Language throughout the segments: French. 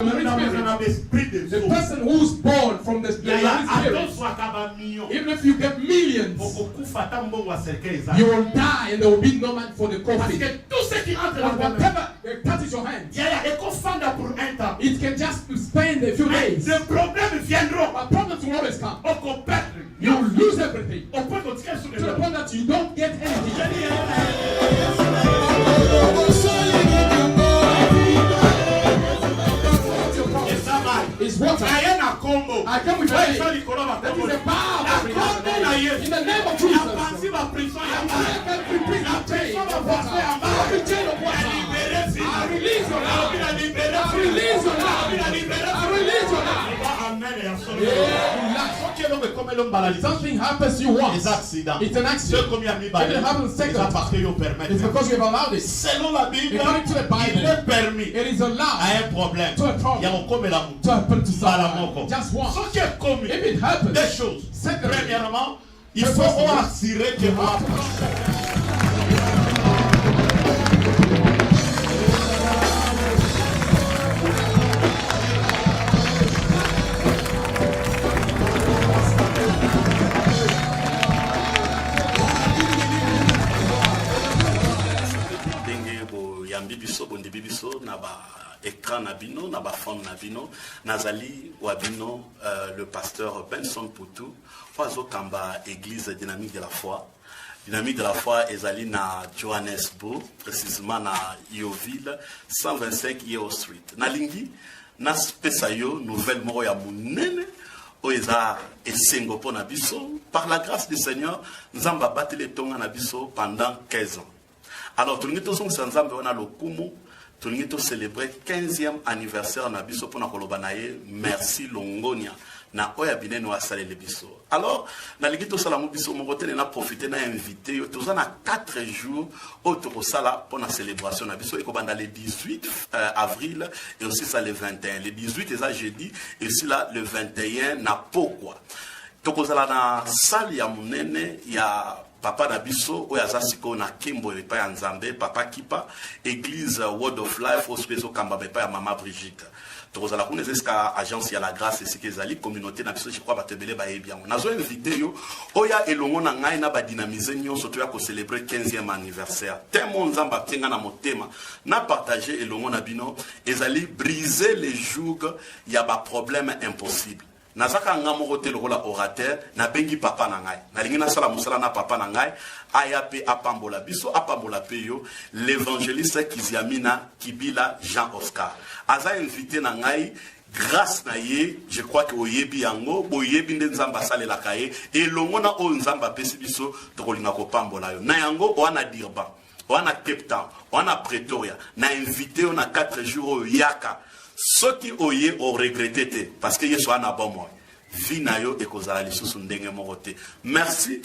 The person who's born from the spirit, even if you get millions, you will die and there will be no man for the coffin. Whatever touches your hand, it can just spend a few days. But problems will always come. You will lose everything to the point that you don't get anything. It's water. I come with faith. That is the power of in the name of Jesus. Every prison chain of water. Every chain of water. I release your love. I release your love. I release your love. Something happens you once. It's an accident. If it happens second time, it's because you have allowed it. According to the Bible, it is allowed to a problem. Just one. If it happens, Premièrement, il faut assurer que écran nabino, na ba fond nabino, nazali wabino le pasteur Benson Poutou, oiseau kamba église dynamique de la foi. Dynamique de la foi ezali na Johannesburg, précisément na Yeoville, 125 Yeo Street. Na lingi, na spesayo nouvelle moro ya munene, oeza esengo po na biso, par la grâce du Seigneur, nzamba batele tonga na biso pendant 15 ans. Alors, tout le monde nzambe wana lokumu. Tout le monde célébrer 15e anniversaire na biso pour na kolobanaye merci Longonia na oya binene wa salele biso. Alors na ligito sala mo biso mo côté na profiter na invité yo tous na 4 jours autour sala pour la célébration na biso et ko banda le 18 avril et aussi ça le 21. Le 18 est ça jeudi et aussi là le 21 na pokwa. Tokozala na salle ya munene ya Papa Nabiso, Oyazasiko na Kimbo et Paya Nzambe, Papa Kipa, Église Word of Life, Ospezo Kamba Paya Mama Brigitte. Tozala kunezeska agence ya la grâce et sikezali communauté na biso je crois batebele ba bien. Nazo invité yo oya elongo na ngai na ba dynamiser nyo surtout ya ko célébrer 15e anniversaire. Temo nzamba tenga na motema na partager elongo na bino ezali briser les jougs ya ba problème impossible. Nazaka ngamo hotel rola orateur na bengi papa na ngai na lingi na sala musala na papa na ngai ayape apambola biso apambola peyo l'évangéliste Kiziamina Kibila Jean Oscar aza invité na ngai grâce na ye je crois que oyebi yango boyebi nde nzamba salela kaye elongo na o nzamba pesi biso tokolinga ko pambola yo na yango wana Durban wana Cape Town wana Pretoria na invité on a 4 jours yaka. Ceux qui oye ont regretté parce que Yesu a bon moi. Vinayo et kozala lisusu ndenge morote. Merci.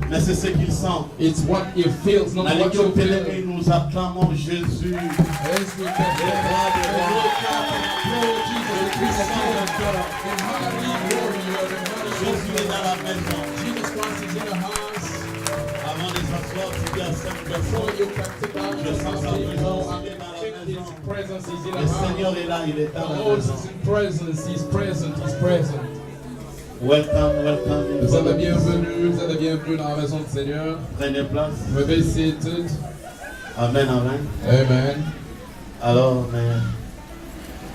Mais c'est ce qu'il sent. It's what it feels, not what you feel. Nous acclamons Jésus. Yes, we can Jésus est dans la maison. Jesus Christ is in the house. Avant de s'asseoir, tu dis à 5 Before personnes. you can sit down, Je sens sa présence. Il est dans la His maison. presence is in the Le house. Seigneur est là, il est The dans la Lord maison. is in presence. He's present. He's present. Welcome, welcome. Vous êtes les bienvenus dans la maison du Seigneur. Prenez place. Vous be seated. Amen, amen. Amen. Alors,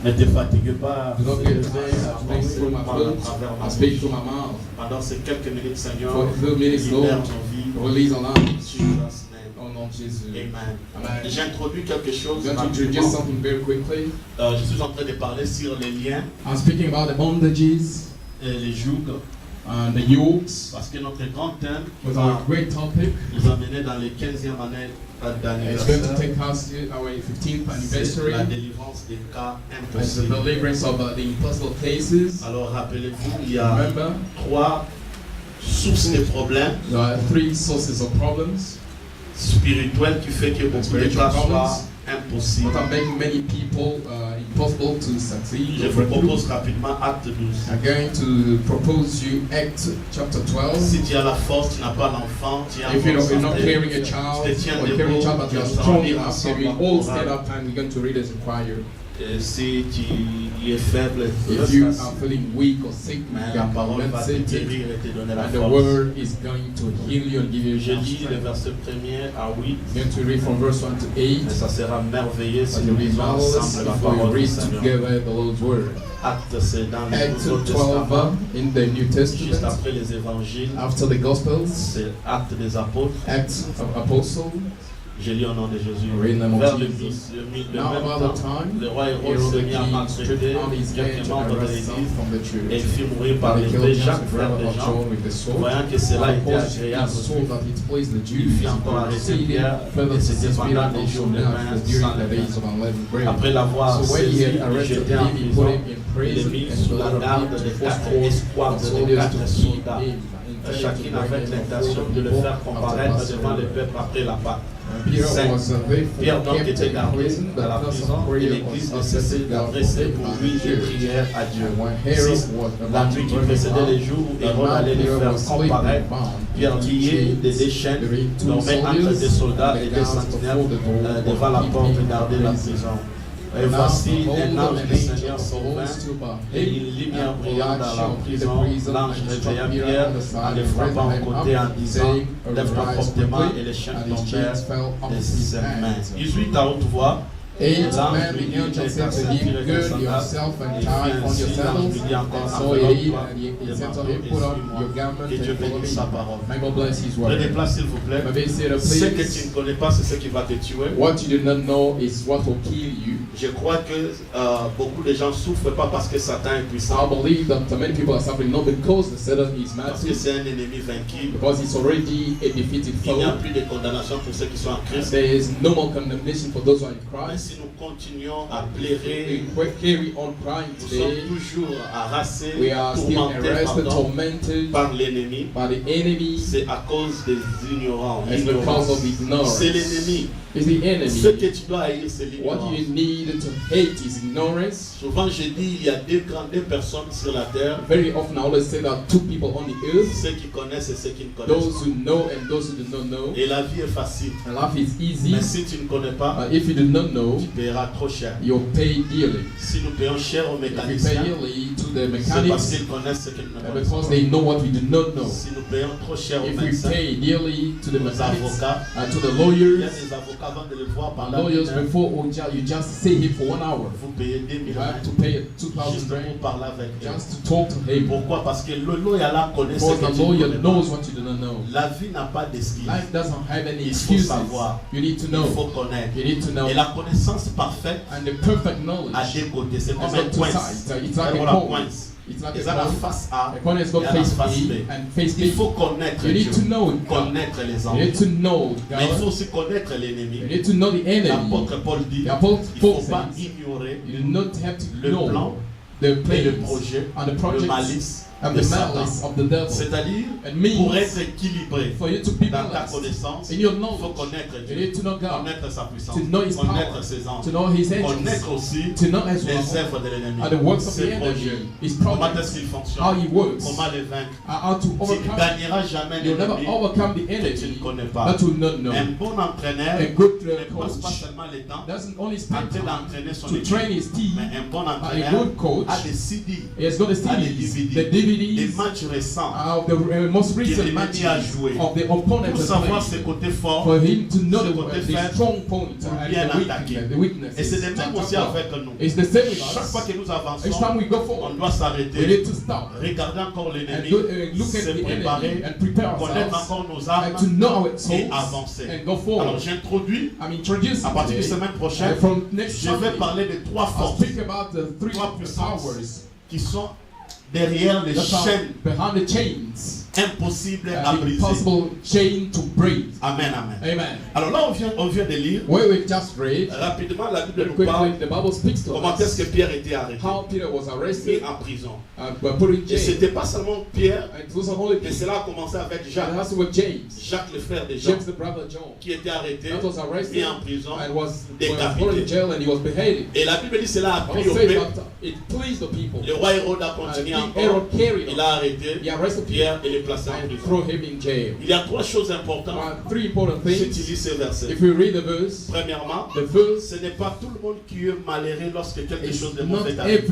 ne te fatigue pas. Do not get today. I speak through my throat. I speak through my mouth. Pendant ces quelques minutes, Seigneur, For a few minutes, libère Lord, nos vies. release our lives. Jesus' name. Au nom de Jésus. Amen. Amen. J'introduis quelque chose. I'm going to introduce something very quickly. Je suis en train de parler sur les liens I'm speaking about the bondages et les jougs. and the yokes. Parce que notre grand thème Was va our great topic. nous amener dans les 15e années It's going to d'anniversaire. take us to our 15th C'est anniversary. la délivrance des cas It's the impossibles. deliverance of the impossible cases. Alors rappelez-vous, il y a Remember, 3 sources de problèmes there are 3 sources of problems spirituels qui fait que beaucoup de Spiritual cas problems. soient impossibles. that are making many people impossible to succeed. Je vous propose rapidement Acte 12. I'm going to propose you Acts chapter 12. Si tu as la force, tu n'as pas l'enfant, tu as If you're not santé, carrying a child tu te tiens or carrying a child, but debout, you are tu vas strong lire enough, so ensemble we la all stand chorale. up and we're going to read as a choir. Et si tu es faible, If you are feeling weak or sick, you mais la can parole va te compensate it, guérir et te donner la and the force. word is going to heal you and give you Je lis le strength. verset 1er à 8. I'm going to read from verse 1 to 8. Mais ça sera merveilleux si But nous you'll be lisons marvelous ensemble la if we parole du read Seigneur. together the Lord's word. Acte, c'est dans le Acts Nouveau 12 Testament, in the New juste Testament, après les évangiles. after the Gospels, C'est Acte des apôtres. Acts of Apostles. Je lis au nom de Jésus. Read in the name of Vers le Jesus. même Now about the temps, time, le roi Hérode Herod se the mit à king maltraiter stripped on his head quelques to membres de arrest some l'Église from the et church. fit mourir par And they l'épée killed Jacques, James, frère brother de of Jean. John, with the sword. Voyant que cela And était opposed agréable, he saw that it pleased the il Jews. fit encore arrêter Proceeding Pierre further et to c'était the pendant spirit des of jours de Jonah vin was during sans the days levain. of unleavened bread. Après l'avoir So when he saisi, had il arrested jeté en him, he put prison, him in il est prison mis and sous la delivered garde him to de force 4 force escouades of de soldiers 4 to keep soldats. him, intending Chacun to bring avec him l'intention before de le people faire after comparaître Passover. devant le peuple après la Pâque. Peter Saint. was therefore Pierre donc kept était in gardé prison, à la the place prison of et prayer l'église was ne cessait accepted d'adresser by pour the lui des church. prières à Dieu. And when Herod 6. was La about nuit to qui bring him précédait out, les jours où the Hérode allait man les Peter faire was sleeping comparaître, bound, Pierre lié des chaînes, dormait entre des soldats et des sentinelles devant la porte gardée la prison. Et voici un ange du Seigneur survint et il lit bien brillant dans la prison. L'ange réveilla Pierre en le frappant au côté en disant lève-toi promptement et les chaînes tombèrent de ses mains. 18 à haute voix. Eight man, the angel said to him, gird yourself and tie on your sandals. And so he did, and he said to him, put on your garment and follow me. May God bless his word. Prenez place s'il vous plaît. Maybe say the Ce que tu place. ne connais pas, c'est ce qui va te tuer. What you do not know is what will kill you. Je crois que beaucoup de gens souffrent pas parce que Satan est I puissant, believe that many people are suffering not because the Satan is parce que massive, c'est un ennemi vaincu. because it's already a defeated Il n'y a foe. plus de condamnation pour ceux qui sont en Christ. There is no more condemnation for those who are in Mais Christ. si nous continuons à plairer, We carry on crying nous sommes today. toujours harassés, We are still tourmentés arrested, pardon, tormented par l'ennemi. by the enemy. C'est à cause des ignorants. It's because of ignorance. C'est l'ennemi. It's the Ce que enemy. tu dois haïr, c'est What l'ignorance. you need to hate is ignorance. Souvent, je dis, il y a deux personnes sur la terre, Very often I always say that two people on the earth, ceux qui connaissent et ceux qui ne connaissent those who know and those who do not know. pas. Et la vie est facile. And life is easy, Mais si tu ne connais pas, but if you do not know, tu paieras trop cher. you'll pay dearly. Si nous payons cher aux If you pay mécaniciens, dearly to the c'est parce mechanics, qu'ils connaissent ce qu'ils ne connaissent because pas. they know what we do not know. Si nous payons trop cher aux If we médecins, pay dearly to the aux mechanics, avocats, to the il y a lawyers, des avocats avant de le voir pendant une lawyers heure, before you just see him for 1 hour. vous payez 2000 You have to euros pay 2,000 juste pour rand parler avec eux. just to talk to him. Pourquoi? Parce que le lawyer là connaît ce Because que the tu ne lawyer connais knows pas. what you do not know. La vie n'a pas d'excuses. Life doesn't have any Il faut excuses. savoir. You need to Il know. faut connaître. You need to know. Et la connaissance parfaite And the perfect à knowledge deux côtés, c'est has comme un got two coin. sides. It's like a la coin. coince. It's like Et a ça la coin. face A. The coin has got et la face face A B. and face Il B. faut connaître You need Dieu, to know God. connaître les You hommes. need to know Mais il faut God. aussi connaître l'ennemi. You need to know the enemy. L'apôtre Paul dit, The Apostle il ne Paul faut pas says ignorer you do not have to le plan know the et le plans projet, and the le projects malice de Satan. C'est-à-dire, pour être équilibré dans ta connaissance, il faut connaître Dieu, connaître sa puissance, connaître ses anges, connaître aussi les œuvres de l'ennemi, ses projets, comment est-ce qu'il fonctionne, comment les vaincre. Tu ne gagneras jamais l'ennemi que tu ne connais pas. Un bon entraîneur ne passe pas seulement le temps en train d'entraîner son équipe, mais un bon entraîneur a des CD, a des DVD, des matchs récents que l'ennemi a joué pour savoir ses côtés forts, ses côtés faibles, pour bien attaquer. Et c'est le même aussi avec nous. Chaque fois que nous avançons, on doit s'arrêter, regarder encore l'ennemi, se préparer, connaître encore nos armes et avancer. Alors j'introduis, à partir de la semaine prochaine, je vais parler de trois forces, trois puissances qui sont derrière les chaînes impossible à briser. Amen, amen. Alors là, on vient de lire rapidement la Bible nous parle comment est-ce que Pierre était arrêté, mis en prison. Et c'était pas seulement Pierre, mais cela a commencé avec Jacques. Jacques, le frère de Jean, qui était arrêté, mis en prison, décapité. Et la Bible dit cela a pris au peuple. Le roi Hérode a continué encore. Il a arrêté Pierre et les placé en prison. Il y a trois choses importantes si tu lis ce verset. Premièrement, ce n'est pas tout le monde qui est malheureux lorsque quelque chose de mauvais arrive.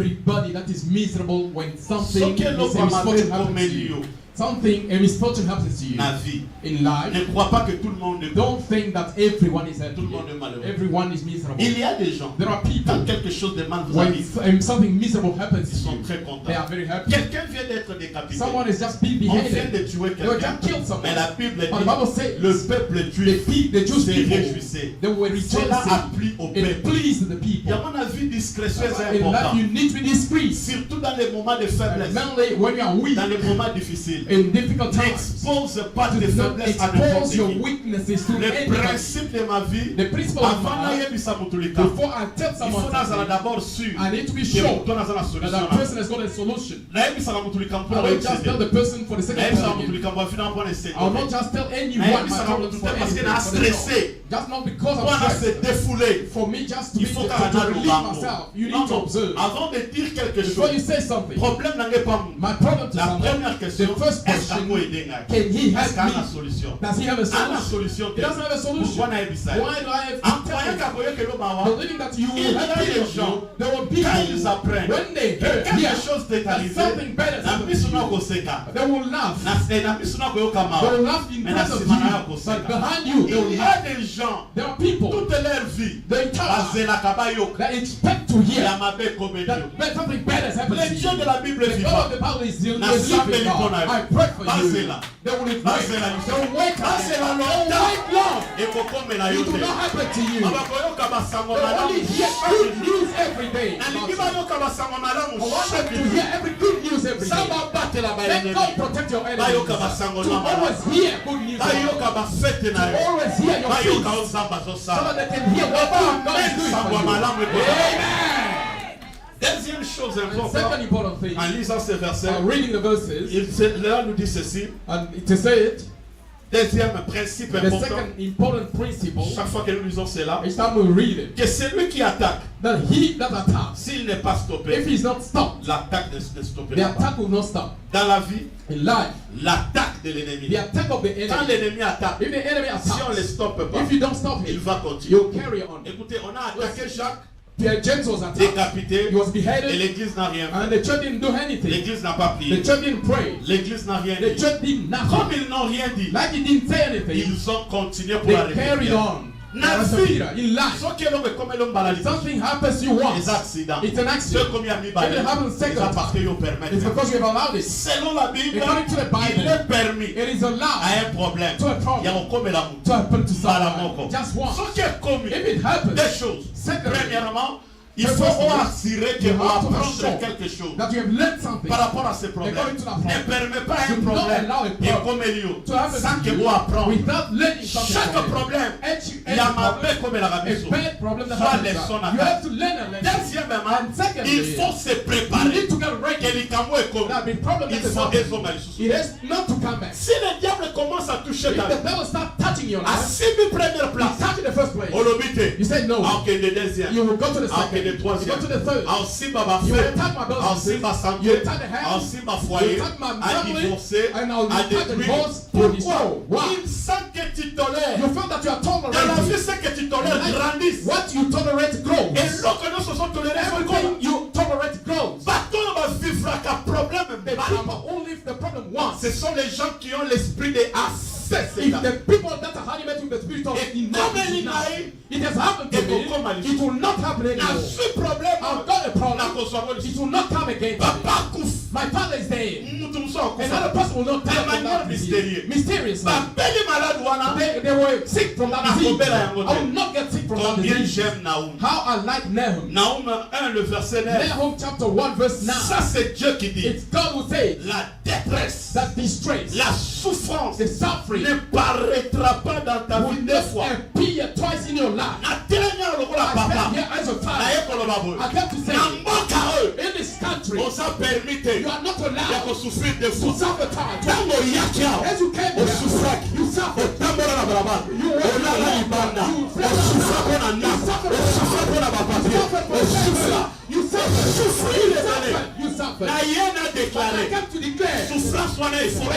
A misfortune happens to you in life. Ne crois pas que tout le monde est Don't think that everyone is happy. Tout le monde est malheureux. Everyone is miserable. Il y a des gens, there are people, quand quelque chose de mal vous when arrive, something miserable happens ils sont to you, très contents. they are very happy. Quelqu'un vient d'être décapité. Someone is just being On vient beheaded. de tuer They were quelqu'un. just killed someone. Mais la Bible But the Bible dit says le peuple juif the Jewish se people, réjouissait. they were Cela a rejoicing. plu au It peuple. pleased the Et people. à mon avis, discrétion est In life, important. you need to be discreet. Surtout dans les moments de faiblesse. Mainly when you are weak, Dans les moments difficiles. in difficult times. N'expose pas tes Do not faiblesses à n'importe expose your qui. weaknesses to Le anybody. principe de ma vie, The principle of avant my life, d'ayebisa mutulika, before I tell il someone faut nazala something, d'abord sûr I need to be que sure mutu naza na that solution. that person has got a solution. Nayebisaka mutulika I mpona will just tell the person for the sake of nayebisaka telling him. mutulika mpo afina mpona I will not esende. just tell anyone my Nayebisaka problems for mutulika parce que anything na for the job. stressé. Just not because Mpona I'm se stressed. défouler. For me just to, Il faut to qu'à relieve myself, you need to observe. Avant de dire quelque Before you chose, say something, problème n'est pas mon. my problem to La someone, première question, the first est-ce qu'à question, quoi aider ngai? can he Est-ce help qu'à la me? solution? Does he have a À la solution? solution, He doesn't have a solution. pourquoi nayebisa? Why do I have En to tell croyant him? qu'à voyer que l'homme a Believing that you Il y will a help des people, gens, there will be quand people, ils apprennent when they que hear quelque chose t'est that arrivé, something better na happened miso to na you, koseka. they will laugh. Na miso na koyoka They mawa. will laugh in Mais na front of sima na ya you, but koseka. behind you, they Il will y laugh. a des gens, There are people toute leur vie, they talk bazelaka bayoka. that expect to Ya hear mabe komedio. that something better has happened Le to Dieu you. de la Bible The vivant. God of the Bible is the Na living sape God. lipona. I pray for you. Bazela. They will Bazela. wake up. Bazela They will longtemps. wake long. ekokomela yo It will te. not happen to you. Abakoyoka basango They malamu only hear good news every day. nalingi bayoka basango malamu I want them chaque to jour. hear every good news every day. Samba batela Let bayenemi God protect your enemies. bayoka basango To malamu always hear good news. bayoka bafete na To yo always hear your bayoka feet. ozamba So zosala that they can hear what God is doing sangwa for malamu you. ekota. Amen. Deuxième chose And importante, second important thing, en lisant ces versets, reading the verses, là nous dit ceci. and to say it, Deuxième principe the important, second important principle, chaque fois que nous lisons cela, each time we read it, que celui qui attaque, that he that attacks, s'il n'est pas if stoppé, he's not stopped, l'attaque ne the stoppera pas. attack will not stop. Dans la vie, In life, l'attaque de l'ennemi. the attack of the Quand enemy, l'ennemi attaque, if the enemy si on ne le attacks, stoppe pas, if you don't stop il him, va continuer. you'll carry on. Écoutez, on a attaqué Jacques, James was attacked, décapité, he was et beheaded, l'église n'a rien and fait. the church didn't do anything. L'église n'a pas The prié. church didn't pray. L'église n'a rien The dit. church did nothing. Comme ils n'ont rien dit, Like he didn't say anything, ils ont continué pour la they carried répétition. on. Na As a vie, Peter, in life, ce que l'homme est comme l'homme baladi. something happens to you once. Les accidents. It's an Ce accident. comme il y a mis If it happens baladi, second ils ont parté au It's permettre. because you have allowed it. Selon la Bible, According to the Bible, il est permis It is allowed à un problème. to a problem Il y a comme la to happen to Bala someone. moko. Just once. Ce qui est commis, If it happens, deux choses. secondly, Premièrement, il the faut first thing assurer que you vous have to apprendre assure quelque chose that you have learned something par rapport à ces problèmes. according to that Ne problem. permet pas un Do not problème allow a et problem comme Elio, to happen sans to que you vous apprendre. without learning something Chaque from it. problème any problem, a bad problem that happens, you have to learn a lesson. And secondly, il faut se préparer. You need to get ready. That the problem that is happening, it has not to come back. Si le diable commence à toucher ta vie, if the devil start touching your life, à 6 première place, touch in the first place, you say no. You will go to the second, you go to the third, you will attack my brothers, you attack the house, you attack my family, and I'll attack the divorce to destroy. Why? You feel that you are tolerating. What you tolerate grows. Everything you tolerate grows. The people who live the problem once, ce sont les gens qui ont l'esprit de if the people that are animated with the spirit of enough, it has happened to me, it will not happen anymore. I've got a problem, it will not come again. My father is dead. Another person will not die from that disease. Mysteriously. They were sick from that disease. I will not get sick from that disease. How I like Nahum. Nahum 1, le verset 9. Nahum chapter 1 verse 9. Ça c'est Dieu qui dit. It's God who says. La détresse, that distress, la souffrance, the suffering ne paraîtra pas dans ta vie deux fois. Appear twice in your life. I stand here as a father. I come to say, in this country, you are not allowed to suffer time. As you came here, you suffered. You suffered. I come to declare,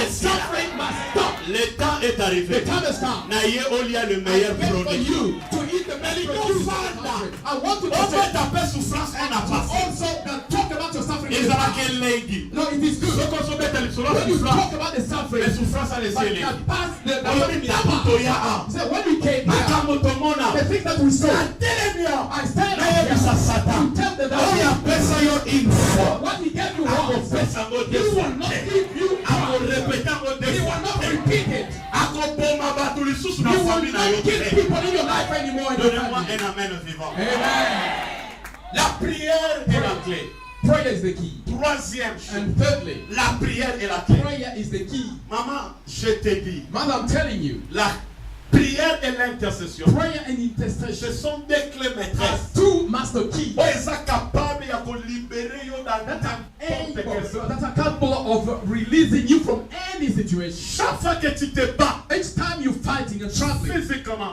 suffering must stop. Le temps est arrivé. The time has come. Le meilleur produit. You to eat the belly produce. I want to also talk about your suffering. No, it is good. When you talk about the suffering, when we came here, the thing that we saw, I stand up to tell the devil what he gave you once, he will not give you once. He will not repeat it. You will not kill people in your life anymore. Donnez-moi un amen vivant. Amen. La prière est la clé. Prayer is the key. Troisième chose. And thirdly, la prière est la clé. Prayer is the key. Maman, je te dis. Mother, I'm telling you. La prière et l'intercession. Prayer and intercession. Ce sont des clés maîtresses. Two master keys. Ils sont capables de libérer that are capable of releasing you from any situation. Chaque fois que tu te bats, each time you're fighting and struggling,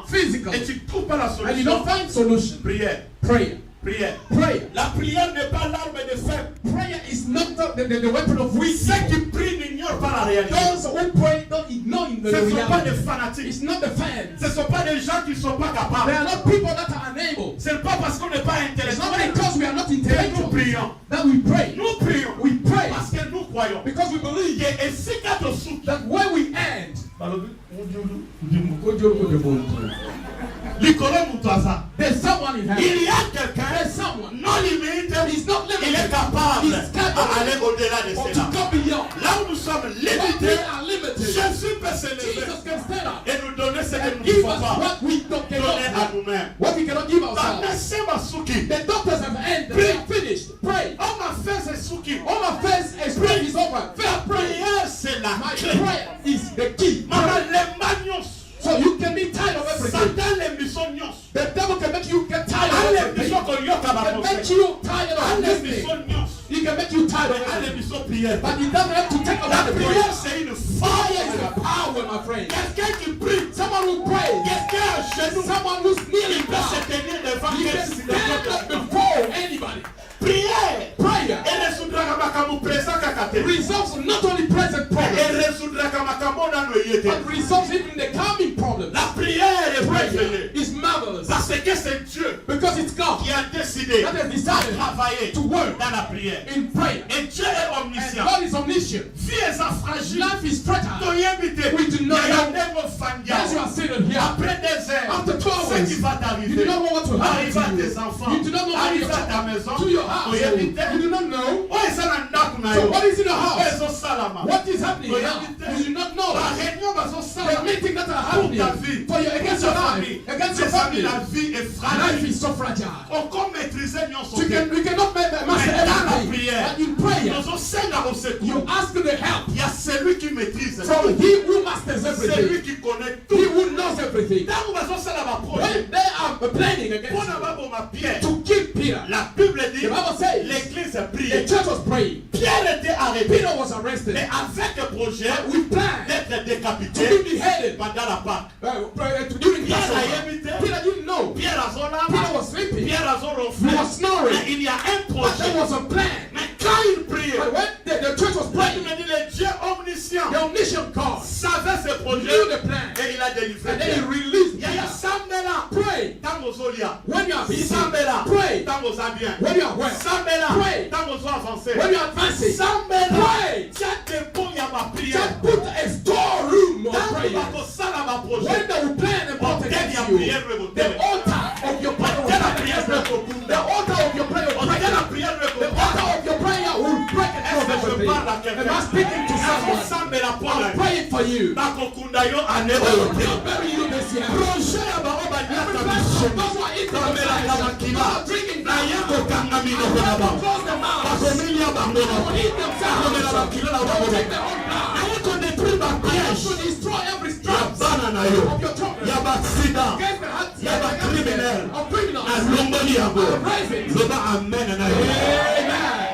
physically, et tu trouves pas la solution, and you don't find solution, prière. Prayer. Prière. Prayer. La prière n'est pas l'arme de faible. Prayer is not the weapon of weak. Ceux qui prient n'ignorent pas la réalité. Those who pray don't ignore the reality. Ce ne sont pas des fanatiques. It's not the fans. Ce ne sont pas des gens qui ne sont pas capables. They are not people that are unable. Ce n'est pas parce qu'on n'est pas intellectuel. It's not intellectuel. because we are not intellectual. Nous prions. That we pray. Nous prions. We pray. Parce que nous croyons. Because we believe. That where we end. There's someone in heaven. Il y a quelqu'un. There's someone. Non limite. He's not limited. Il est capable d'aller au-delà de cela. Là où nous sommes limités, Jésus peut se lever et nous donner ce que nous ne pouvons pas donner à nous-mêmes. What we cannot give ourselves. The doctors have ended. They have finished. Pray. All my faith is over. Prière, c'est la clé. My prayer is the key. So you can be tired of everything. The devil can make you get tired of everything. He can make you tired of everything. He can make you tired of everything. But he doesn't have to take away the prayer. Fire is a power, my friend. Someone who prays. Someone who's kneeling down. He can stand up before anybody. Prayer resolves not only present problems, but resolves even the coming problems. La prière est Prayer is marvelous. Parce que c'est Dieu Because it's God qui a décidé that has decided de travailler to work dans la prière. in prayer. Et Dieu est And omniscient. God is omniscient. Vie est fragile. Life is fragile. We do not know. know. As you are sitting here, Après des heures, after 12 ce qui hours, va you t'arriver. do not know what will Arrive à happen to tes you. enfants. You do not know what Arrive will à ta happen maison. to your house. You do not know. So what is in the house? What is happening now? You do not know. The meeting that are happening for you against your life, against your family. Life is so fragile. We cannot master everything. But in prayer, you ask the help from He who masters everything. He who knows everything. everything. When they are planning against you, to kill Peter, La Bible dit, the Bible says, l'église the priait. church was praying. Pierre était arrêté. Peter was arrested. Mais avec le projet We planned d'être to décapité be beheaded. pendant la Pâque. During Pierre Passover. a évité. Peter didn't know. Pierre a son Peter was sleeping. Pierre a son He was snoring. Mais il y a un But projet. there was a plan. Mais quand il priait, But when the church was il praying, me dit le Dieu omniscient the omniscient God savait ce projet knew the plan. et il a délivré. And then he released Il y a Peter. Sambela. Pray Tango Zolia. when you are busy. Sambela. Pray Tango Zabien. when you are well. Sambela. Pray Tango Zo avancé. when you are advancing. Sambela. Pray. Tiens des bons ya ma prière. Just put a storeroom of Tango prayer. bako sala ma projet. When they will plan and plot against you, the altar of your prayer will break against them. The altar of your prayer will break against them. The altar of your prayer will break against everything. Am I speaking to someone? I'm praying for you. Bakokunda yo ane Those oyote. who bury you this year. Projet ya ba oba Every nyata blessing, biso. those who are eating the Kamela flesh, kamakila. those drinking Na yeko kanga mino I'm kona going ba. to close their mouths. Bakomilia bango They na. will eat themselves. Kamela bakila na They will bango take na. their own blood. Na yeko détruire ba I am piège. to destroy every Ya strap bana na yo. of your children. Ya ba accident. Against the hearts Ya ba criminel. of criminals. Na lomboli yango. Raise it. Loba amen na yo. Amen.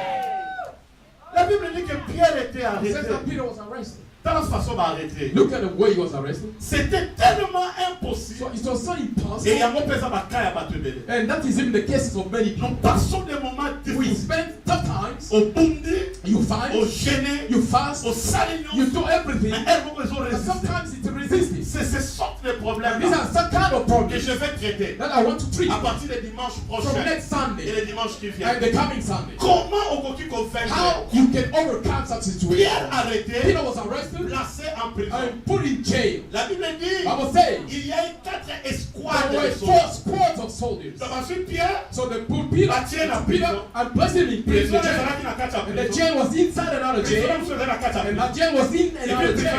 La Bible dit que Pierre était It says arrêté. that Peter was arrested. Dans la façon d'arrêter. Look at the way he was arrested. C'était tellement impossible. So it was so Et impossible. il y a mon père à Kaya Batubele. And that is even the cases of many people. Nous passons des moments We difficiles. spend tough times. Au Bundi, You au fight, Gêné, you fast, au Salignon. you do everything. Mais elles vont But résister. sometimes it's resistance. C'est ce sorte de problèmes And these are some kind of que problems je vais traiter that I want to treat à partir du dimanche from prochain next et Sunday le dimanche qui vient. and the coming Sunday. Comment on peut faire How you can overcome such situation. Pierre arrêté, Peter was arrested placé en prison. and put in jail. La Bible dit Bible says il y a eu 4 escouades there were de 4 soldats. squads of soldiers. Donc ensuite Pierre, So they put Peter and placed him in prison prison. ezalaki na kati ya And the prison. jail was inside another Prison jail. mosusu eza na kati ya And prison. that jail was in another jail.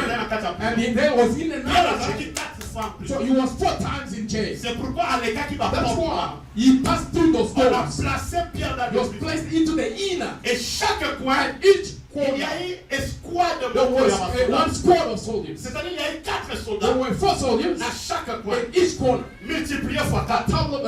And there was in Pierre another azalaki jail. 4 fois en So prison. he was 4 times in jail. C'est pourquoi alekaki That's why baporte. he passed through those On a doors. placé Pierre dans He was le prison. placed into the inner. Et chaque coin, And each il y corner, a eu escouade de there was soldats. one squad of soldiers. C'est-à-dire il y a eu 4 There soldats were 4 soldiers à chaque coin. in each corner. Multiplié fois 4.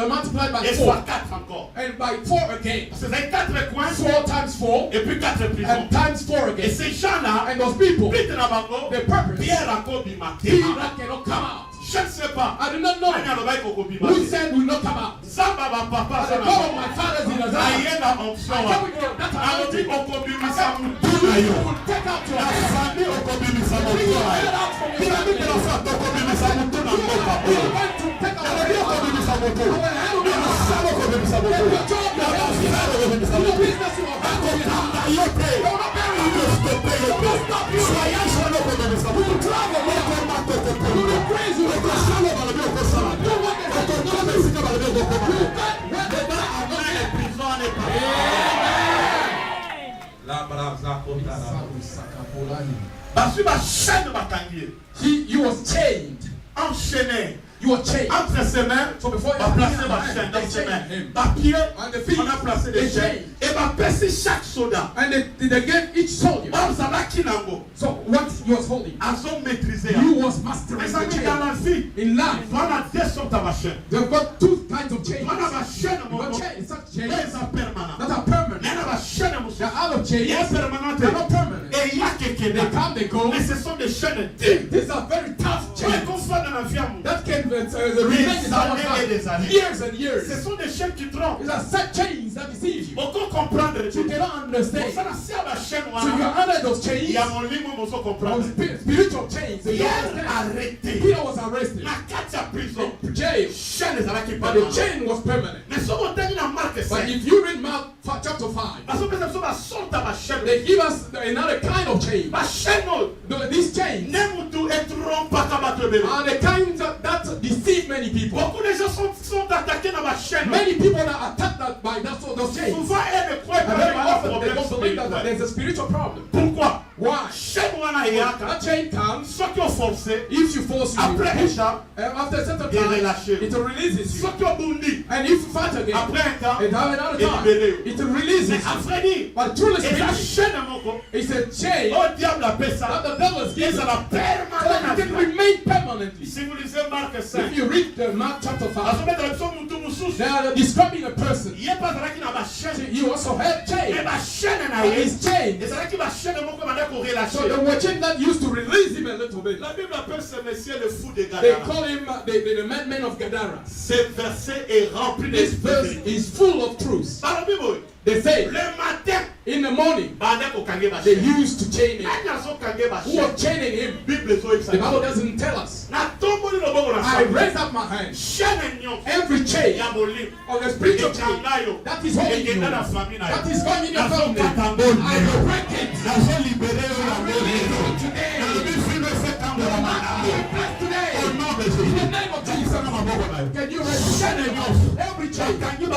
Multiplied by Et 4. fois 4 encore. And by 4 again. C'est 4 coins 4 times 4. et puis 4 prisons. And times 4 Et again. ces gens-là, And those people, vite na bango, the purpose, Pierre encore bimaté. Peter cannot come out. Je ne sais pas. I do not know Nani alobai koko who bimaté. said will not come out. Zamba ba papa But the sana. God of my fathers in Azara. Aye na option I wa. tell you that Alobi anointing oko bimisa mutu na you yo. will take out your Na head. sami oko bimisa Bring mutu your na head yo. out from your Bila mimi family. na sa toko bimisa mutu na You mboka are oyo. going to take out Alobi your oko head. bimisa mutu. Our head will be out. Sabo oko bimisa mutu. Your job, your health, Sabo oko bimisa your mutu. business, your health will be out. Yo te. They will not bury you. They will not stop you. Soyez sur oko bimisa You mutu. will travel more. Oko matoko You will praise you. You will Salo balobi oko sala. do what they say. Oko nome sika balobi oko You koma. will get what they say. Amen. Prison n'est pas. La brasa kotara. Basu ba chaîne bakangier. He was chained. Enchaîné. You were chained. Entre ses mains, So before on a placé ma they chaîne dans ses mains. chained him. Ma pied, On the feet, on a placé they des chaînes. chained. Et ma percé chaque soldat. And they gave each soldier. Bamzala kinango. So what he was holding, Azo maîtrisé. he was mastering Mes the amis, chain. dans la vie, In life, on a deux sortes de ma chaîne. they've got 2 kinds of chains. On a ma chaîne, You mon got nom. chains, such Elles chains sont permanentes. that are permanent. Mais on a ma chaîne, mon There nom. are other Et chains permanente. that are not permanent. Et il y a quelqu'un They come, they go. mais ce sont des chaînes dignes. These are very tough Ouais, chains qu'on soit dans la vie à mon. that can remain in our life years and Ce years. sont des chaînes qui trompent. These are such chains that deceive you. Beaucoup comprendre. You cannot Pour understand. ça, si à la chaîne, So you are under those il chains, y a mon livre, mon son comprendre. those spiritual chains. And you Pierre understand. arrêté. Peter was arrested La carte à prison. in jail, Chaîne est là qui but parle. the chain was permanent. Mais si on t'a dit la marque, But c'est. if you read Mark chapter 5, Parce que personne va sortir ma chaîne. they give us another kind of chain. Ma chaîne, These chains n'aime-tu être rompu par Kabatobele. are the kinds that deceive many people. Beaucoup de gens sont attaqués dans ma chaîne. Many people are attacked by those chains. Souvent, elles ne croient And pas very qu'il y a un often they problème don't believe that spirituel. there's a spiritual problem. Pourquoi? Why? Chaîne wana yaka. That chain comes Ceux qui ont forcé, if you force you après push, échappe, after a certain il est time, relâché. it releases you. Ceux qui ont bondi, And if you fight again, après un temps, another time, it releases you. But truly speaking, it's a chain oh diable appelle ça, that the devil is et ça la so that it can remain permanently. Si vous lisez Marc 5, if you read the Mark chapter 5, they are describing a person. il n'y a pas qui n'a pas chaîne. You also have chain. Mais ma chaîne n'a And rien. his chain. Et c'est là qu'il va chaîne mon commandant pour relâcher. So the chain that used to release him a little bit. La Bible appelle ce monsieur le fou de They Gadara. call him the madman of Gadara. Ce verset est rempli This verse d'esprit. is full of truths. Par la Bible, They say le matin, in the morning they they used to chain him. Who was chaining him? The Bible doesn't tell us. I raise up my hand. Every chain of the spiritual chain that is holding you, that is going in your family, I will break it. I will release it today. In the name of Jesus, can you raise every chain that is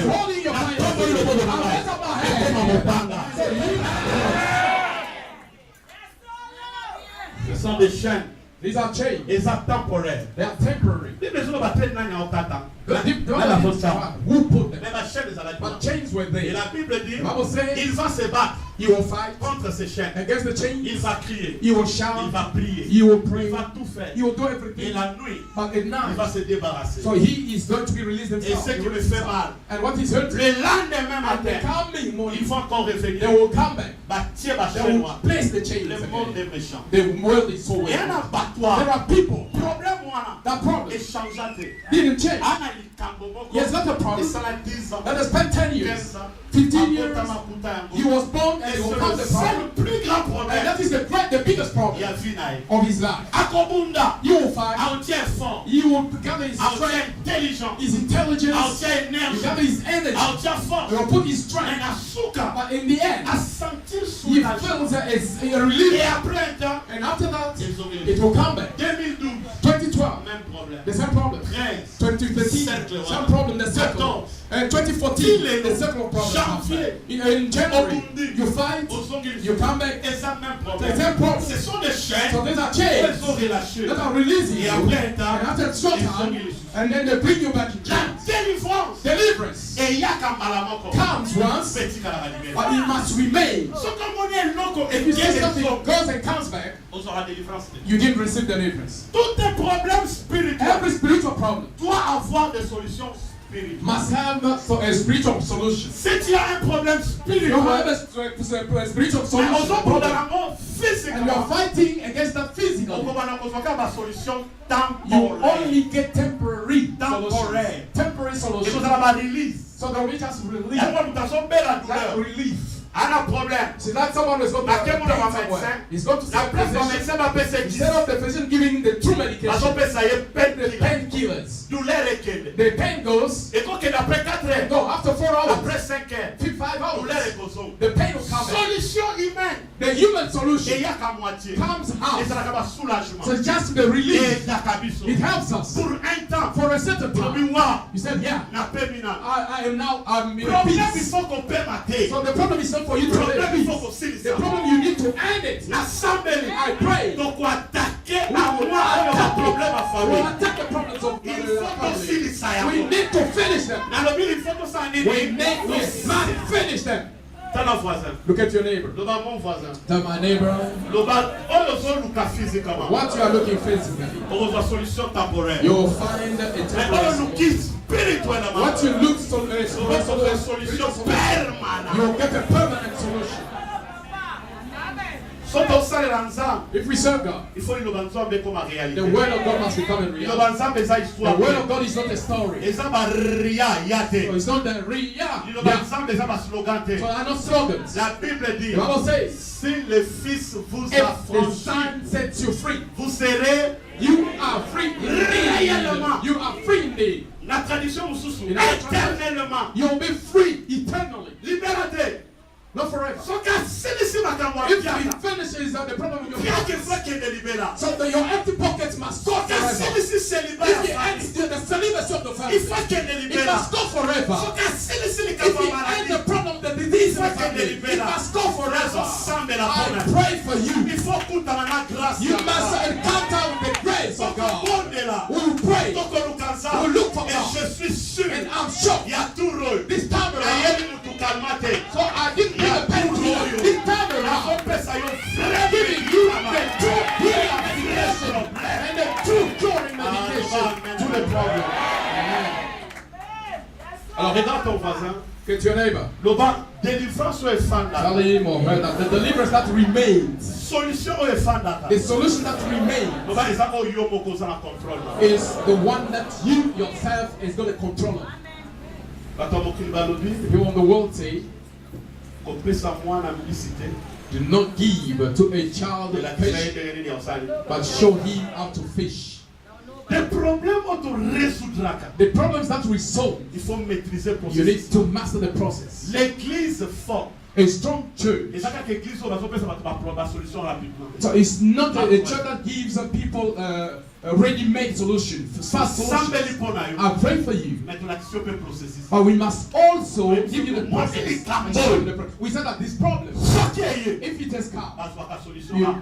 holding your mind? I raise up my hand. Ce sont des chaînes. These are chains. Ils sont temporaires. They are temporary. Who put them? But chains were Et there. la Bible dit, The Bible says il va se battre he will fight contre ces chaînes. against the chains. Il va crier. He will Il shout. va prier. He will Il pray. va tout faire. He will do Et everything. la nuit, But at il night, va se débarrasser. so he is going to be released Et himself. ce qui me fait mal, And what is hurting? le lendemain At the matin, coming il morning, faut encore revenir. they will come back. Bâtir ma They chaîne will noire. place the chains Le monde again. est méchant. The world is so Il y a wicked. un abattoir. There are people Problème, moi, that problem échangeante. didn't change. Ana likambo He has got a Et problem ça l'a 10 ans. that has spent 10 years, 15 ans. 15 years. Apota He was born and Et he will c'est have le the seul problem. plus grand And problème. that is the biggest Il y problem a vu naïe. of his life. Akobunda. You will find, Autien fort. he will gather his Autien strength, intelligent. his intelligence, Autien he énergie. gather his energy, Autien fort. he will put his Mais strength. la souka. But in the end, À sentir sous he la feels joie. a relief. Et après un temps, And after that, ils ont it will come back. 2012, 2012, même problème. the same problem. 13, 2013, Circle, same problem, the circle. And 2014, the circle problem. Janvier. In January, Obundi. you fight, Au son you come back. Et ça même The problème. same problem. Ce sont des chaînes. So these are Elles chains sont relâchées. that are releasing Et you. après un temps, And after a short time, and then they bring you back in la chains. délivrance. Deliverance Et il y a qu'un malamoko. comes once, Petit carabinier. but it must remain. Ce que mon est loco et If you bien say des something hommes, goes and comes back, on aura délivrance. you didn't receive deliverance. Tous tes problèmes spirituels Every spiritual problem doivent avoir des solutions spirituelles. must have a spiritual solution. Si tu as un problème You have spirituel, a spiritual mais solution aux autres problem, problèmes and you are physiquement, fighting against that on physically. va ma solution You temporaire. only get temporary Temporary. solutions. Temporary Et vous solutions. allez ma release. So that we just Et relieve moi, nous t'avons belle la that douleur. relief. Un problème. See, that someone is going to À quel moment pain on va somewhere. médecin? He's going to see La a place d'un physician. médecin va faire Instead of the physician giving the true Parce medication, qu'on peut ça y est, the peine painkillers. douleur et qu'elle. The pain goes, Et quand après 4 heures, go after 4 hours, après 5 heures, 5 douleur hours. et gozo. The pain will come back. Solution humaine. The human Et il solution y a qu'à moitié. comes Et ça out. n'a qu'à soulagement. So just the Et relief. il y a qu'à biso. It helps us. Pour un temps, For a certain pour time. moi, You said, yeah, n'a pas mis là. I am now, I'm in Problème, il peace. faut qu'on paie ma tête. So the problem is not for you to Problème, live il peace. faut qu'on signe The ça. problem you need to end it. L'assemblée, I pray. donc on attaquer à moi, il y a un problème à We'll famille. attack the problems of Il faut qu'on family. signe ça. We need to finish them. Dans le Bible, il faut qu'on s'en aide. We must finish them. T'as un voisin. Look at your neighbor. Le bas, mon voisin. Tell my neighbor Le bas, on le voit Lucas physiquement. what you are looking physically. On reçoit solution temporaire. You will find a Mais on temporary nous solution. quitte spirituellement. What you look so, On reçoit une solution permanente. you will get a permanent solution. Sauf au sein de l'ensemble, If we serve God, il faut une ensemble comme réalité. the word of God must become a Une reality. ensemble, c'est The histoire. word of God is not a story. Et ça va rien, yate. So it's not the real. Une Yeah. ensemble, ça va slogan. So are not slogans. La Bible dit, The Bible says, si le Fils vous if a the franchi, Son sets you free, vous serez. you are free indeed. Réellement. You are free indeed. La tradition vous sous In our tradition, éternellement. you'll be free eternally. Libératé. Not forever. So qu'à celui-ci va t'avoir If bien. it finishes the problem with your Bien qu'il pockets, faut qu'il est libéré. so that your empty pockets must go So qu'à forever. celui-ci célibataire. If it ends the celibacy of the Il family, faut qu'il est it libéré. must go forever. So qu'à celui-ci If it ends the maladie. problem of the disease in the Il faut family, qu'il est it libéré. must go Raison forever. semble la I bonne. pray for you. Il faut qu'on t'en a grâce. You must encounter with the grace of God. Donc on est là. We will pray. Donc on nous who look for Et God. je suis sûr. And I'm sure Il y a tout rôle. this time around. So I didn't give a pen to you. This time around, I'm giving you the true healing medication and the true curing medication to the problem. Alors regarde ton voisin. Get your neighbor. Délivrance est fanda. Tell him or her that the deliverance that remains, Solution est fanda. the solution that remains, is the one that you yourself is going to control. People on the world say, do not give to a child a fish, but show him how to fish. The problems that we solve, you need to master the process. L'église forte. A strong church. So it's not a church that gives people a ready-made solution, fast solution. I pray for you. But we must also give you the process. We said that this problem, if it has come,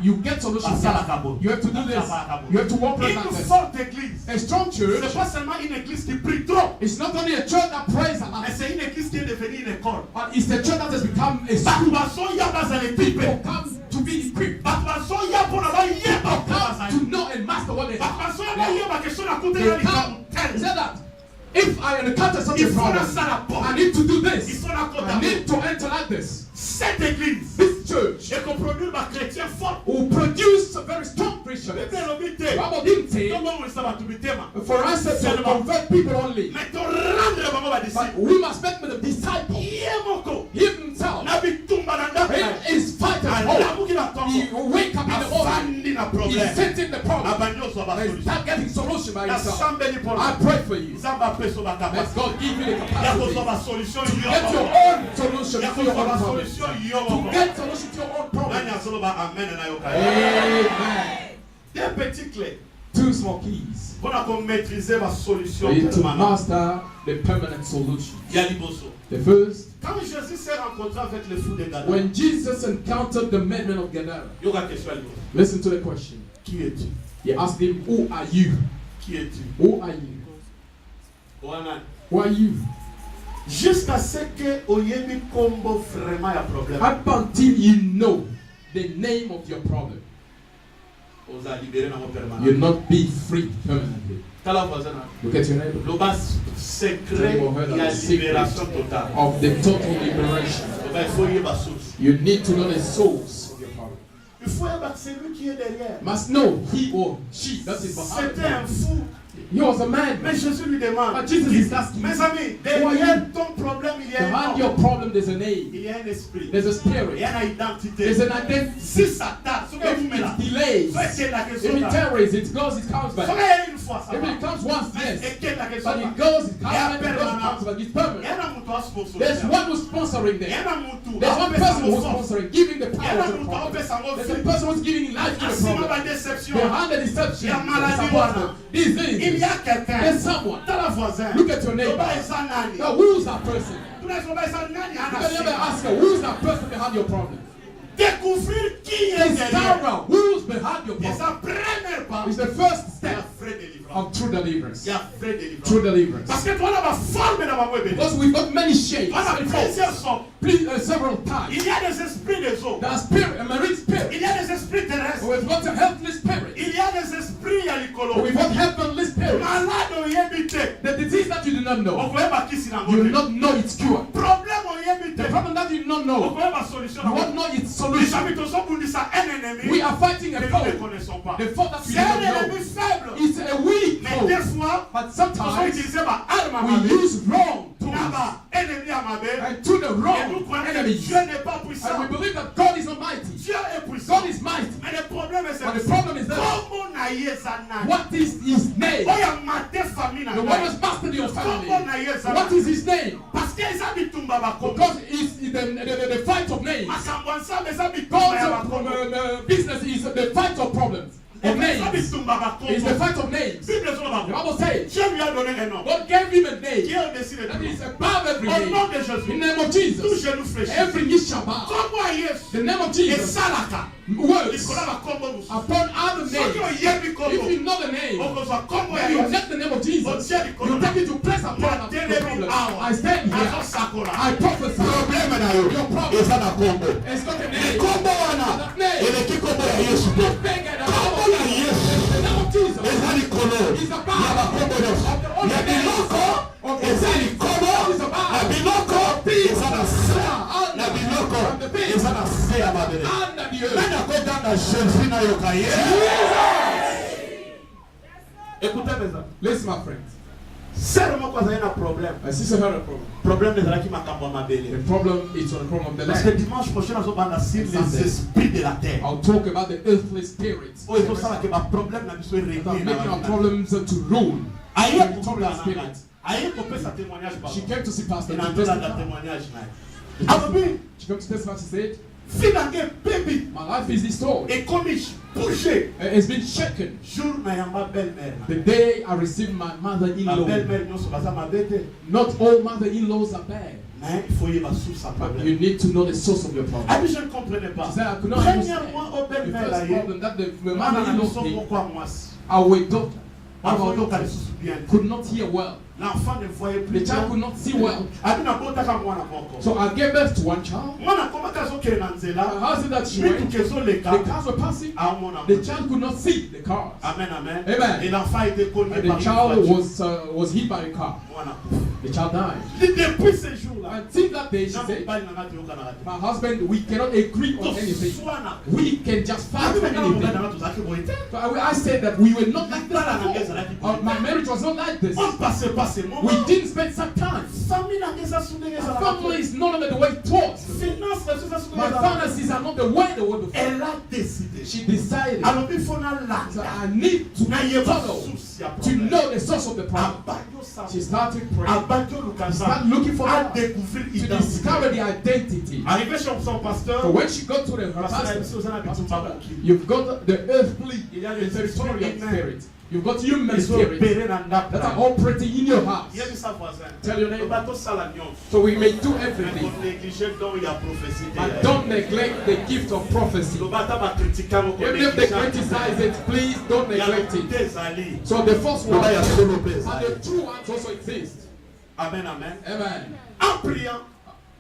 you get solutions. You have to do this. You have to walk like this. A strong church, it's not only a church that prays a lot, but it's a church that has become a school. People come to be equipped. People come to know and master what they have. They come and say that if I encounter such a problem, I need to do this. I need to enter like this. Cette église, this church, will produce a very strong Christian. Bible didn't say for us to convert people only, but we must make them the disciple. Him himself, him is fighting hope. He will wake up in the morning, he's sitting the problem, and start getting solution by himself. I pray for you. Let God give you the capacity to get your own solution to your own problem. To get solution to your own problem. Amen. Des petites clés. Two small keys. For you to master the permanent solution. The first, when Jesus encountered the madman of Gadara, listen to the question. He asked him, who are you? Who are you? Who are you? Jusqu'à ce que oyebi kombo vraiment ya problème. Up until you know the name of your problem, you'll not be free permanently. Look at your neighbor. Le secret of the total liberation. You need to know the source of your problem. Must know he or she that is behind the problem. He was a man. Mais Jésus lui demande. But Jesus is asking. Mes amis, derrière ton problème, il y a behind your problem, there's a name. Il y a un esprit. There's a spirit. Il y a une identité. There's an identity. Si ça tarde, si it delays, if it tarries, it goes, it comes back. If it comes once, yes. But it goes, it comes back, it comes back. It's permanent. There's one who's sponsoring there. There's one person who's sponsoring, giving the power to the problem. There's a person who's giving life to the problem. Behind the deception, these things. There's someone. Look at your neighbor. Now, who's that person? You can never ask her, who's that person behind your problem? Découvrir qui est derrière. Who's behind your problem? It's the first step of true deliverance. True deliverance. Because we've got many shapes. Several types. There are spirit, a marine spirit. We've got a heavenly spirit. We've got heavenly spirit. The disease that you do not know, you will not know its cure. The problem that you do not know, you won't know its solution. We are fighting a foe. The foe that we don't know. It's a weak foe. But sometimes we use wrong tools and to the wrong enemies. And we believe that God is almighty. God is mighty. But the problem is that what is his name? The one who's mastered your family. What is his name? Because it's the fight of names. God's business is the fight of problems. Of names. It's the fight of names. The Bible says Dieu lui a donné un nom. God gave him a name Qui est au-dessus de that tout. is above every Au name. nom de Jésus. In the name of Tout Jesus, genou fléchit. every knee shall bow. Comment Yesu? The name of Et Jesus salaka. works Nicolas va combo nous. upon other Ceux qui ont names. yebi combo. If you know the name, On reçoit combo when you Yesu. take the name of Jesus, you take it to place upon Moi, the dès le problem. hour, I stand here. Agent Sakola. I prophesy. Problème na yo. Your problem Eza na kombo. is not a name. Kombo wana. That name Eleki kombo ya Yesu. is bigger than Kombo all. ya Yesu. The name of Jesus Eza likolo. is Ya above. bakombo nyonso. Ya biloko. Of the Eza things likolo. is above. Na biloko. Eza na se. Na biloko. From the things Eza na se ya mabele. under the earth. Nani akoganga Jésus na yoka ye? Écoutez mes amis. Listen, my friends. Seulement quand il y a un problème. My sister had a problem. Problème de la qui m'a cambo ma belle. The problem is on the problem of the Parce que land. dimanche prochain, nous allons sur les esprits de la terre. I'll talk about the earthly spirits. Oh, il faut savoir que ma problème n'a pas été That are réglé. making our problems to rule. Aïe, The pour troubled la spirit. aïe, pour faire sa témoignage. She came to see Pastor. Il a to entendu testify. la témoignage. Après, She came to testify. She said, finalement, baby, my life is restored. et comme il bougeait, It's been shaken. jour na ma belle-mère. The day I received my Ma mother-in-law. belle-mère, nous sommes à ma bête. Not all mother-in-laws are bad. Mais il faut y avoir sous sa But problème. you need to know the source of your problem. Ah, mais je ne comprenais pas. She said, I could not understand. Premièrement, au The belle-mère, là, first problem that the on a mother-in-law nous sommes came, pourquoi moi. our daughter, Avant our donc, elle daughter, se souvient. could not hear well. L'enfant ne voyait plus. The child could not see well. Ah, n'a pas autant moi n'a pas encore. So I gave birth to one child. Moi n'a comment qu'à ce qu'elle en And là. how is it that she Mais went? tout que sont les The cas. cars were passing. Ah, mon amour. The child could not see the cars. Amen, amen. Amen. Et l'enfant était connu And par the une child voiture. was hit by a car. Moi n'a The child died. Depuis ce jour-là, And since that day, she j'en ai said, pas une nana qui est au Canada. my husband, we cannot agree on anything. Soit n'a. We can just Ah, fight mais for quand on anything. regarde dans tout ça, qui vont être. So I said that we were not like this before. My marriage was not like this. On passait pas ces moments. We didn't spend some time. Famille n'a qu'à s'assumer que ça Our va. family is no longer the way it was. Finance, n'a qu'à s'assumer My que ça va. finances are not the way they were before. Elle a décidé. She decided. Alors, il faut n'a So là. I need to N'a y est pas follow, souci à to problème. know the source of the problem. Abadio ça. She started praying, Abadio Lukaza. start looking for A God, découvrir to l'identité. discover the identity. Arrivé chez son pasteur. So when she got to her Parce que pastor, aux Anabis, you've got the earthly, il y a the les territorial esprits spirit. You've got human Ils sont spirits opérés dans that la are operating in your house. Il y a sa voisin. Tell your Le neighbor. bateau salagnon. So we may do Mais everything, on néglige donc il y a prophétie. but don't neglect the gift of prophecy. Le bateau va critiquer au Even if they criticize it, please don't Il y a neglect it. des alliés. So the first one, Baba ya and solo pesa. the true ones also exist. Amen, amen. Amen. En priant,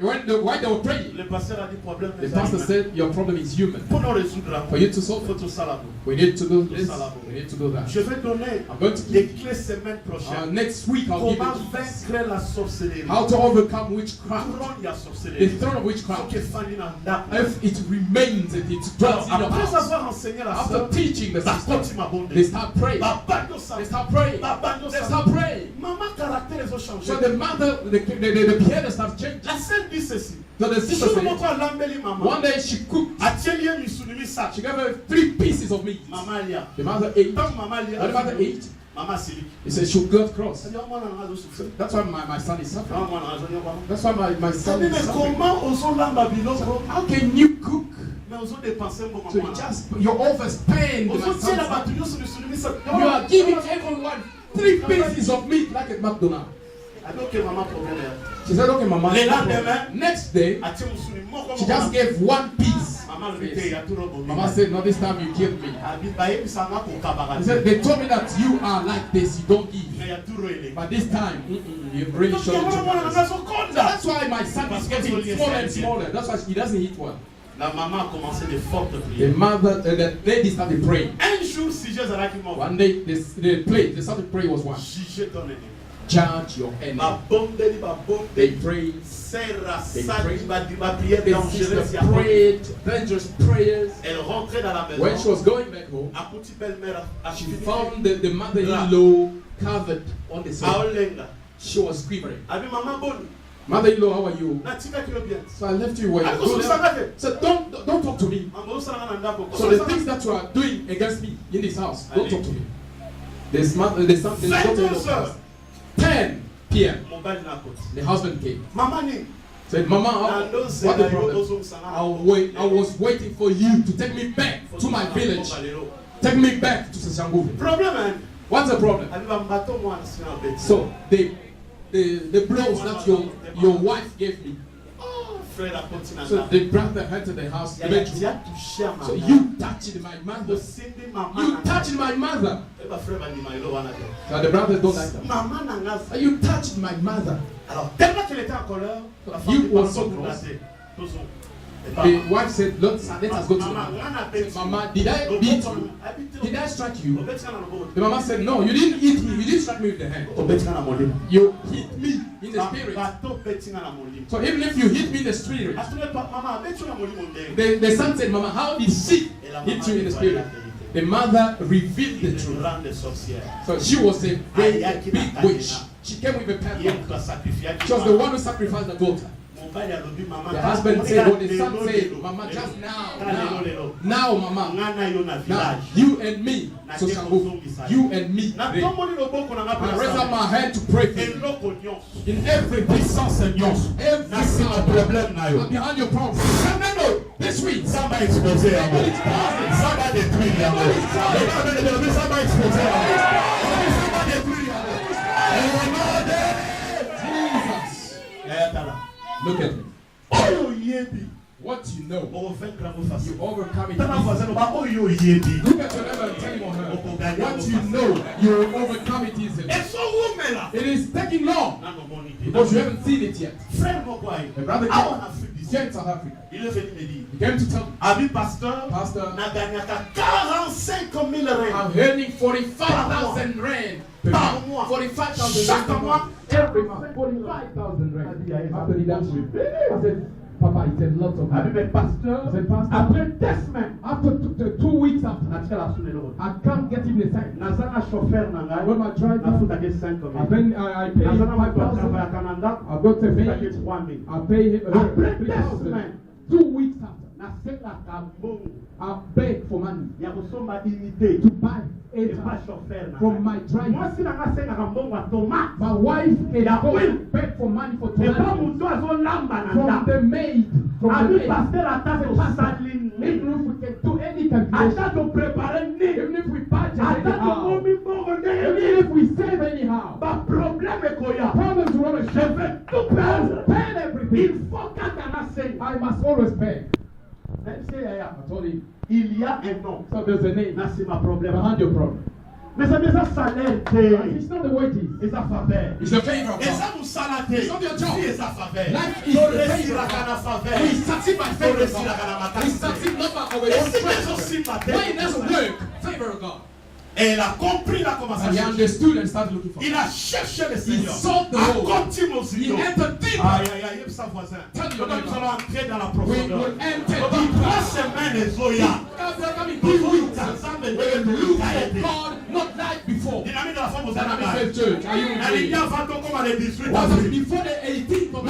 While they were praying, le pasteur a dit problème. the pastor said, your problem is human. Pour nous résoudre, For you to il solve faut it, tout ça là. we need to do this, we need to do that. Je vais donner I'm going to les give clés semaine prochaine. next week I'll give Comment you vaincre la sorcellerie? how to overcome witchcraft, Trône, il y a the sorcellerie. throne of Faut witchcraft. que Fanny n'en If it remains, if it dwells in your Après house, avoir enseigné la after sœur, teaching the bah, sister, quand tu m'as bondé, they start praying. Baba Dieu ça. They start praying. Baba Dieu They ça. start praying. Maman caractère ils ont changé. So the mother, the piano start changing. La sœur dit ceci. So the sister Jour said, mon corps l'embellit maman. one day she cooked. Atielier mi sounimi ça. She gave her 3 pieces of meat. Maman lia. The mother ate. Tant maman lia. When the mother ate, Maman sili. he said she got cross. C'est-à-dire moi on a souffert. That's why my son is suffering. Moi on a raison quoi. That's why my son Mais is suffering. comment osons l'amba biloko? How can you cook? Mais osons dépenser mon So maman. you overspend my Osons tirer la son's. batterie sur le sounimi ça. You are giving everyone 3 pieces of meat like at McDonald's. Alors que maman problème. She said, okay, mama. Le lendemain, Next day, atie mon sounimi mon she just gave 1 piece. Maman lui dit il y a tout le Mama said, no, this time you killed me. Abi baye bisanga ko He kabarati. said, they told me that you are like this, you don't give. Mais il y a tout relé. But this time, you've really Donc il y shown a it vraiment to on us. a son So compte. that's why my son is getting smaller and smaller. That's why he doesn't eat well. La maman a commencé de fortes The prières. mother, the lady started praying. Un jour, si j'ai Zara qui m'a One day, they started praying was one. jugé ton ennemi. Judge your enemy. Ma bombe, ma bombe, They prayed. serra, They sadi, prayed. ma prière The dangereuse. sister prayed dangerous prayers. Elle rentrait dans la When she maison. was going back home, A petit belle-mère a she fini. found the mother-in-law covered on the sofa. Aolenga. She was quivering. Abi maman bonne. Mother-in-law, how are you? Na tika ki bien. So I left you where Abi you ko go. so sanga So don't talk to me. Ambo sanga na ndako. So the things that you are doing against me in this house, don't talk to me. There's something. 10 p.m. Mobile na kote. The husband came. Maman ni. Said, Mama, what the problem? I was waiting for you to take me back to my village. Take me back to Sashanguve. Problème hein. What's the problem? So the blows that your wife gave me. So the brother entered the house. So you touched my mother. You touched my mother. So the brothers don't like that. You touched my mother. You were so close. The wife said, let us go to the mama. Said, Mama, did I beat you? Did I strike you? The mama said, no, you didn't hit me. You didn't strike me with the hand. You hit me in the spirit. So even if you hit me in the spirit, the son said, Mama, how did she hit you in the spirit? The mother revealed the truth. So she was a very big witch. She came with a pet. She was the one who sacrificed the daughter. The husband said, what the son said, Mama, just now, Mama, now, you and me, so shall move. You and me. I raise up my hand to pray for you. In every puissance and yours, every problem now, behind your problem. This week, somebody exploded. Somebody look at me. What you know, you overcome it. Look at your neighbor and tell him or her. What you know, you overcome it easily. It is taking long because you haven't seen it yet. The brother came to South Africa. He came to tell me, Pastor, I'm earning 45,000 rand. 45,000 rand every month. 45,000 rand after deduction. I said, Papa, he said lots of money. Pastor, I said, Pastor, after 2 weeks after, I can't get even a cent. When my driver, I pay him 5,000. I go to pay. I pay him 3,000. 2 weeks after, I beg for money to buy from my driver. My wife is going beg for money for tomatoes from the maid. Even if we can do any calculation, even if we budget anyhow, even if we save anyhow, problems will always pay everything. I must always pay. I told him, so there's a name behind your problem. It's not the way it is. It's a favor of God. It's not your job. Life is a favor of God. We succeed by favor of God. We succeed not by our own strength. When it doesn't work, favor of God. Et il a compris la conversation. He understood and started looking for. Il a cherché le Seigneur. He sought the Lord. He entered deep. Aïe, sa voisin. Nous allons entrer dans la profondeur. We will enter deep. 3 semaines, Zoya. God, not like before. Dynamique de la femme aux Dynamique church. Are you ready? Before the 18th of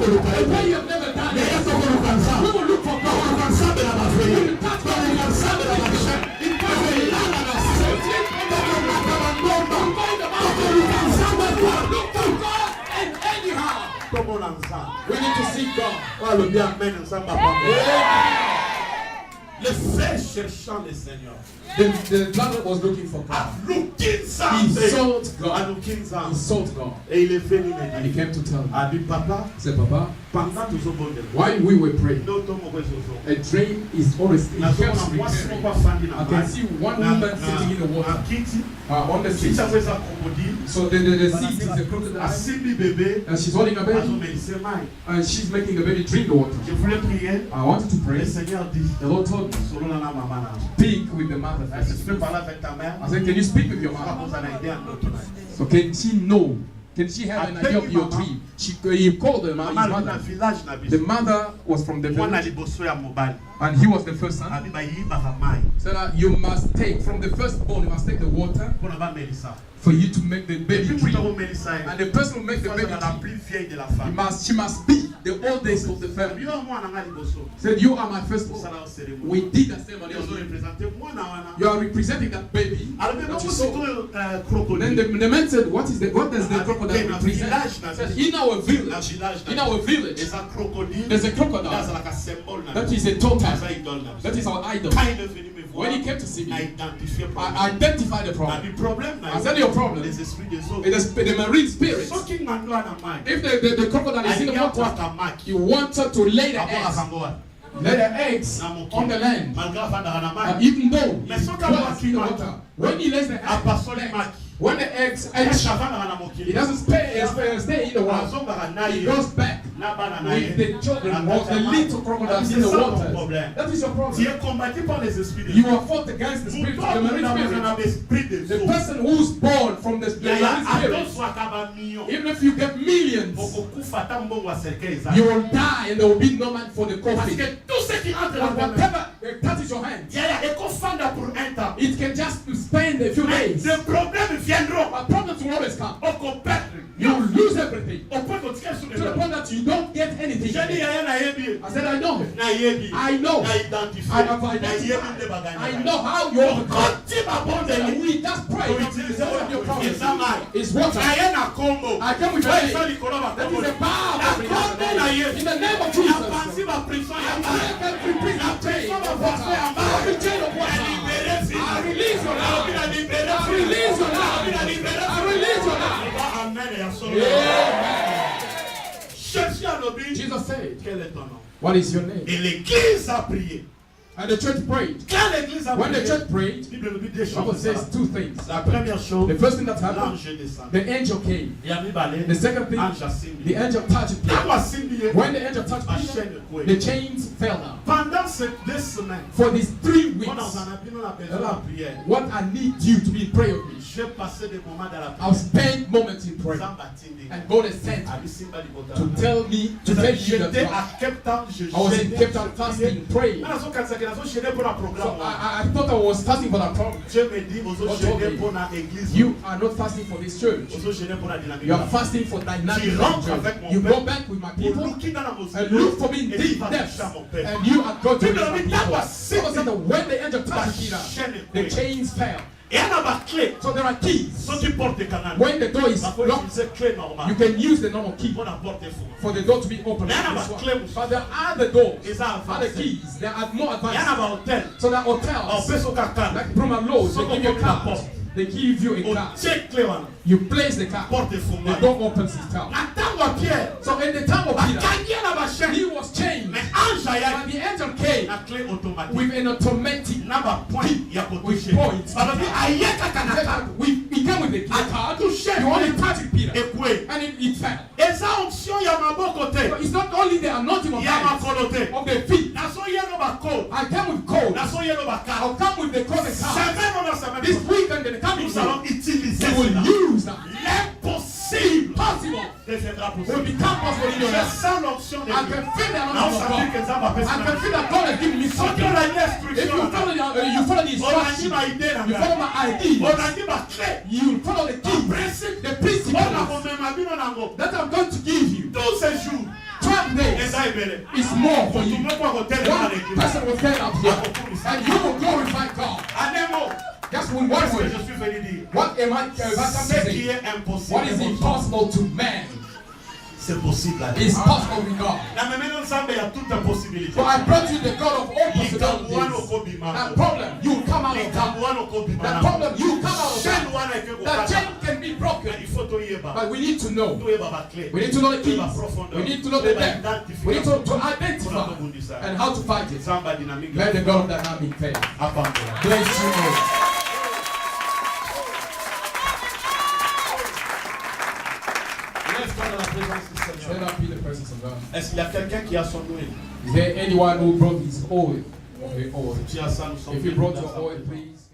the way you have never done it. We will look for God. We will touch God. Look for God and anyhow. We need to seek God. Le frère cherchant le Seigneur. The brother was looking for God. He sought God. He sought God. Et il est venu me and he came to tell me. A dit papa. He said, Papa, while we were praying, a dream is always a helps recurring. I can see one woman sitting in the water on the seat. So the seat is a crocodile. And she's holding a baby. And she's making the baby drink the water. I wanted to pray. The Lord told me, speak with the mother first. I said, can you speak with your mother? So can she know? Can she have an idea of your dream? He called his mother. The mother was from the village. And he was the first son. So you must take, from the firstborn, you must take the water for you to make the baby drink. And the person who makes the baby drink, she must be the oldest of the family. Said, you are my firstborn. We did the ceremony. You are representing that baby. That you saw. Then the man said, what does the crocodile represent? Said, in our village, there's a crocodile. That is a totem. That is our idol. When he came to see me, I identified the problem. I said, your problem is the marine spirit. If the crocodile is in the water, you wanted to lay the eggs. Lay the eggs on the land. Even though in the water, when he lays the eggs, when the eggs hatch, he doesn't stay in the water. He goes back with the children or the little crocodiles in the water. That is your problem. You are fought against the spirit of the marine spirit. The person who's born from the marine spirit, even if you get millions, you will die and there will be no man for the coffin. Whatever touches your hand, it can just spend a few days. But problems will always come. You will lose everything. To the point that you don't get anything. I said, I know him. I know. I have identified. I know how you overcome. We just pray. Your problem is water. I come with faith. That is the power. In the name of Jesus. I break every prison of water. Every chain of water. I release your love. I release your love. I release your love. Yeah. Jesus said, what is your name? And the church prayed. When the church prayed, the Bible says two things. The first thing that happened, the angel came. The second thing, the angel touched Peter. When the angel touched Peter, the chains fell down. For these 3 weeks, what I need you to be in prayer with me. I'll spend moments in prayer. And God has sent me to tell you that I was in Cape Town fasting, praying. So I thought I was fasting for that problem. You are not fasting for this church. You are fasting for dynamic church. You go back with my people and look for me in deep depths. And you are going to be my people. When the angel touched Peter, the chains fell. So there are keys. When the door is locked, you can use the normal key for the door to be opened. But there are other doors, other keys. There are more advanced. So there are hotels, like Bruma Lowe's, they give you a card. They give you a card. You place the card. The door opens itself. So in the time of Peter, he was chained. But the angel came with an automatic key with points. He came with the card. You only touched Peter. And it fell. So it's not only the anointing of the feet. I came with cold. I'll come with the cold and card. This weekend and the coming week, they will use that. Possible will become possible in your life. I can feel the anointing of God. I can feel that God has given me something. If you follow the instruction, you follow my ideas, you follow the key, the principle that I'm going to give you. 12 days is more for you. One person will stand up here and you will glorify God. Just one word. What am I saying? What is impossible to man is possible with God. So I brought you the God of all possibilities. That problem, you come out of that. That problem, you come out of that. That chain can be broken. But we need to know. We need to know the keys. We need to know the depth. We need to identify and how to fight it. Let the God of dynamic faith bless you all. Stand up in the presence of God. Est-ce qu'il y a quelqu'un qui a son oil? Is there anyone who brought his oil? If you brought your oil, please.